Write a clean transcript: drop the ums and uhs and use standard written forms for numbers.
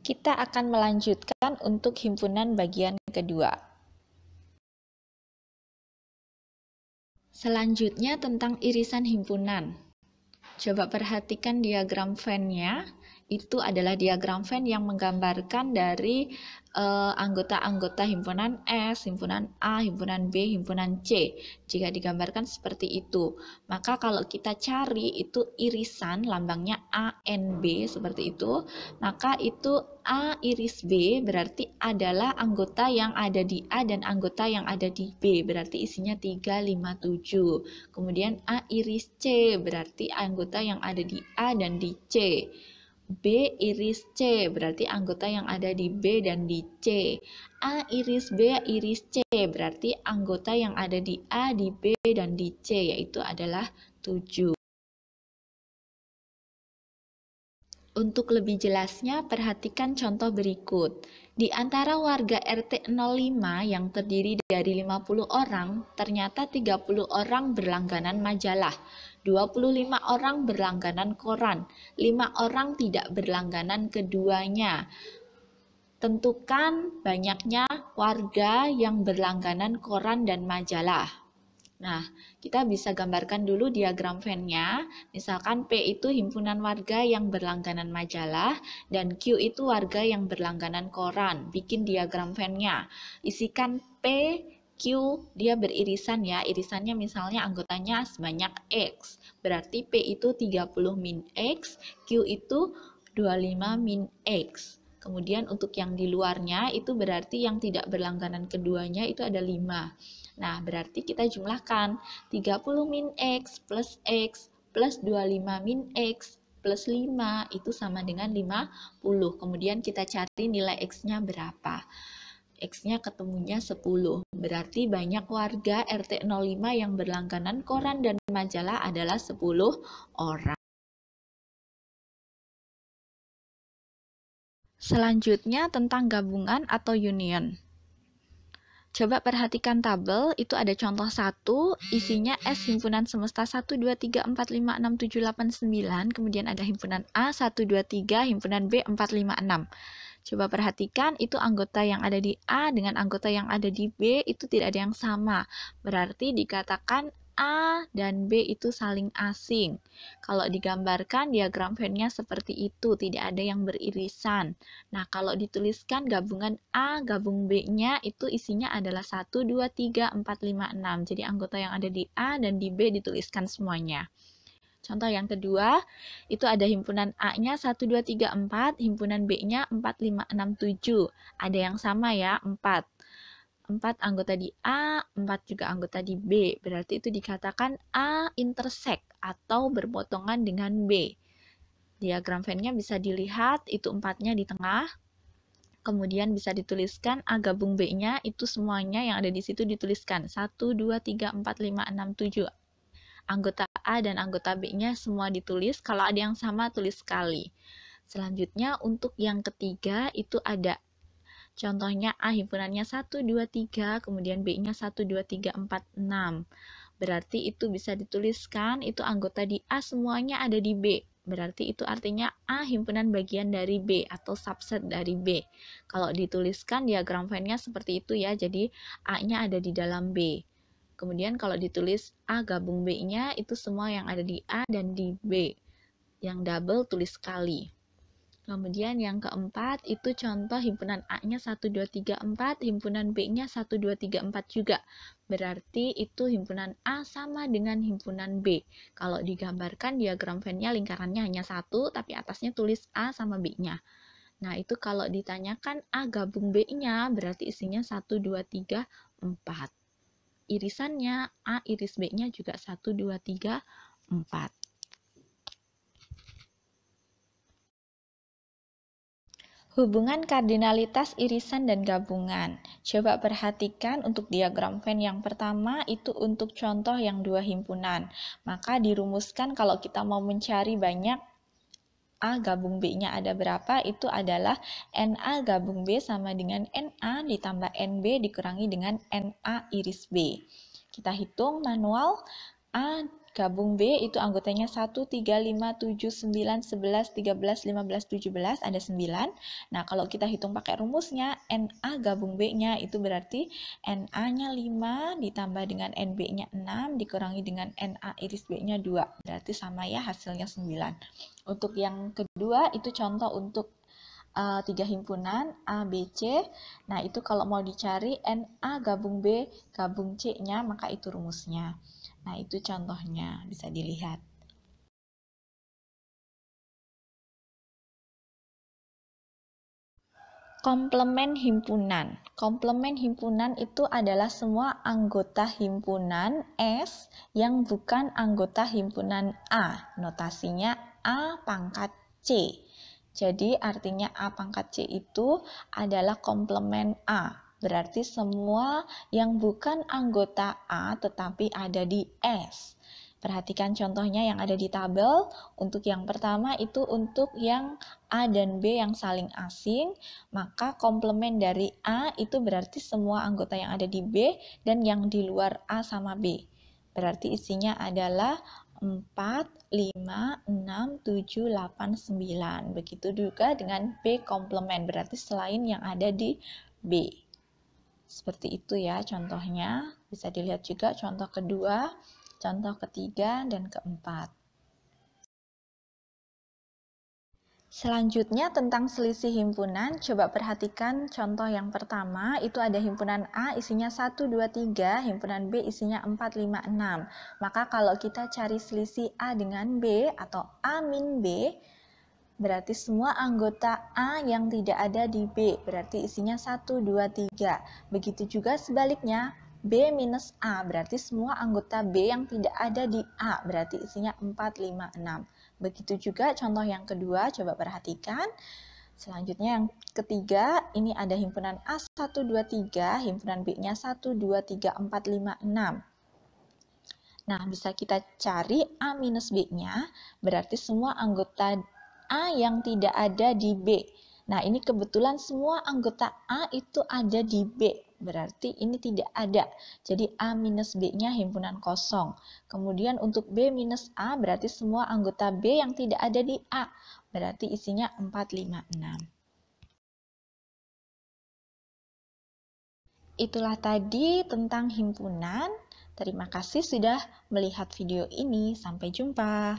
Kita akan melanjutkan untuk himpunan bagian kedua. Selanjutnya tentang irisan himpunan. Coba perhatikan diagram Venn-nya. Itu adalah diagram Venn yang menggambarkan dari anggota-anggota himpunan S, himpunan A, himpunan B, himpunan C. Jika digambarkan seperti itu, maka kalau kita cari itu irisan lambangnya A, N, B seperti itu, maka itu A iris B berarti adalah anggota yang ada di A dan anggota yang ada di B, berarti isinya 3, 5, 7. Kemudian A iris C berarti anggota yang ada di A dan di C. B iris C berarti anggota yang ada di B dan di C. A iris B iris C berarti anggota yang ada di A, di B, dan di C, yaitu adalah 7. Untuk lebih jelasnya, perhatikan contoh berikut. Di antara warga RT 05 yang terdiri dari 50 orang, ternyata 30 orang berlangganan majalah, 25 orang berlangganan koran, 5 orang tidak berlangganan keduanya. Tentukan banyaknya warga yang berlangganan koran dan majalah. Nah, kita bisa gambarkan dulu diagram Venn-nya. Misalkan P itu himpunan warga yang berlangganan majalah dan Q itu warga yang berlangganan koran. Bikin diagram Venn-nya. Isikan P, Q, dia beririsan ya. Irisannya misalnya anggotanya sebanyak X. Berarti P itu 30 min X, Q itu 25 min X. Kemudian untuk yang di luarnya itu berarti yang tidak berlangganan keduanya itu ada 5. Nah, berarti kita jumlahkan 30 min X plus 25 min X plus 5 itu sama dengan 50. Kemudian kita cari nilai X-nya berapa. X-nya ketemunya 10. Berarti banyak warga RT 05 yang berlangganan koran dan majalah adalah 10 orang. Selanjutnya tentang gabungan atau union. Coba perhatikan tabel, itu ada contoh 1, isinya S himpunan semesta 1, 2, 3, 4, 5, 6, 7, 8, 9, kemudian ada himpunan A 1, 2, 3, himpunan B 4, 5, 6. Coba perhatikan, itu anggota yang ada di A dengan anggota yang ada di B itu tidak ada yang sama, berarti dikatakan A dan B itu saling asing. Kalau digambarkan diagram Venn-nya seperti itu, tidak ada yang beririsan. Nah, kalau dituliskan gabungan A, gabung B-nya itu isinya adalah 1, 2, 3, 4, 5, 6. Jadi anggota yang ada di A dan di B dituliskan semuanya. Contoh yang kedua, itu ada himpunan A-nya 1, 2, 3, 4, himpunan B-nya 4, 5, 6, 7. Ada yang sama ya, 4. 4 anggota di A, 4 juga anggota di B. Berarti itu dikatakan A intersect atau berpotongan dengan B. Diagram Venn-nya bisa dilihat, itu 4-nya di tengah. Kemudian bisa dituliskan A gabung B-nya, itu semuanya yang ada di situ dituliskan. 1, 2, 3, 4, 5, 6, 7. Anggota A dan anggota B-nya semua ditulis. Kalau ada yang sama, tulis sekali. Selanjutnya, untuk yang ketiga, itu ada contohnya A himpunannya 1, 2, 3, kemudian B-nya 1, 2, 3, 4, 6. Berarti itu bisa dituliskan, itu anggota di A semuanya ada di B. Berarti itu artinya A himpunan bagian dari B atau subset dari B. Kalau dituliskan diagram Venn-nya seperti itu ya, jadi A-nya ada di dalam B. Kemudian kalau ditulis A gabung B-nya, itu semua yang ada di A dan di B. Yang double tulis sekali. Kemudian yang keempat itu contoh himpunan A-nya 1, 2, 3, 4, himpunan B-nya 1, 2, 3, 4 juga. Berarti itu himpunan A sama dengan himpunan B. Kalau digambarkan diagram Venn-nya lingkarannya hanya 1, tapi atasnya tulis A sama B-nya. Nah, itu kalau ditanyakan A gabung B-nya, berarti isinya 1, 2, 3, 4. Irisannya A iris B-nya juga 1, 2, 3, 4. Hubungan kardinalitas irisan dan gabungan. Coba perhatikan untuk diagram Venn yang pertama itu untuk contoh yang dua himpunan. Maka dirumuskan kalau kita mau mencari banyak A gabung B-nya ada berapa, itu adalah NA gabung B sama dengan NA ditambah NB dikurangi dengan NA iris B. Kita hitung manual, A Gabung B itu anggotanya 1, 3, 5, 7, 9, 11, 13, 15, 17, ada 9. Nah, kalau kita hitung pakai rumusnya, NA gabung B-nya itu berarti NA-nya 5 ditambah dengan NB-nya 6 dikurangi dengan NA iris B-nya 2. Berarti sama ya, hasilnya 9. Untuk yang kedua, itu contoh untuk 3 himpunan A, B, C. Nah, itu kalau mau dicari NA gabung B gabung C-nya, maka itu rumusnya. Nah, itu contohnya, bisa dilihat. Komplement himpunan. Komplement himpunan itu adalah semua anggota himpunan S yang bukan anggota himpunan A. Notasinya A pangkat C. Jadi artinya A pangkat C itu adalah komplement A. Berarti semua yang bukan anggota A tetapi ada di S. Perhatikan contohnya yang ada di tabel. Untuk yang pertama itu untuk yang A dan B yang saling asing, maka komplement dari A itu berarti semua anggota yang ada di B dan yang di luar A sama B. Berarti isinya adalah 4, 5, 6, 7, 8, 9. Begitu juga dengan B komplement, berarti selain yang ada di B. Seperti itu ya contohnya. Bisa dilihat juga contoh kedua, contoh ketiga, dan keempat. Selanjutnya tentang selisih himpunan, coba perhatikan contoh yang pertama, itu ada himpunan A isinya 1, 2, 3, himpunan B isinya 4, 5, 6. Maka kalau kita cari selisih A dengan B atau A min B, berarti semua anggota A yang tidak ada di B, berarti isinya 1, 2, 3. Begitu juga sebaliknya, B minus A, berarti semua anggota B yang tidak ada di A, berarti isinya 4, 5, 6. Begitu juga contoh yang kedua, coba perhatikan. Selanjutnya yang ketiga, ini ada himpunan A 1, 2, 3, himpunan B-nya 1, 2, 3, 4, 5, 6. Nah, bisa kita cari A minus B-nya, berarti semua anggota A yang tidak ada di B. Nah, ini kebetulan semua anggota A itu ada di B. Berarti ini tidak ada. Jadi A minus B-nya himpunan kosong. Kemudian untuk B minus A berarti semua anggota B yang tidak ada di A. Berarti isinya 4, 5, 6. Itulah tadi tentang himpunan. Terima kasih sudah melihat video ini. Sampai jumpa.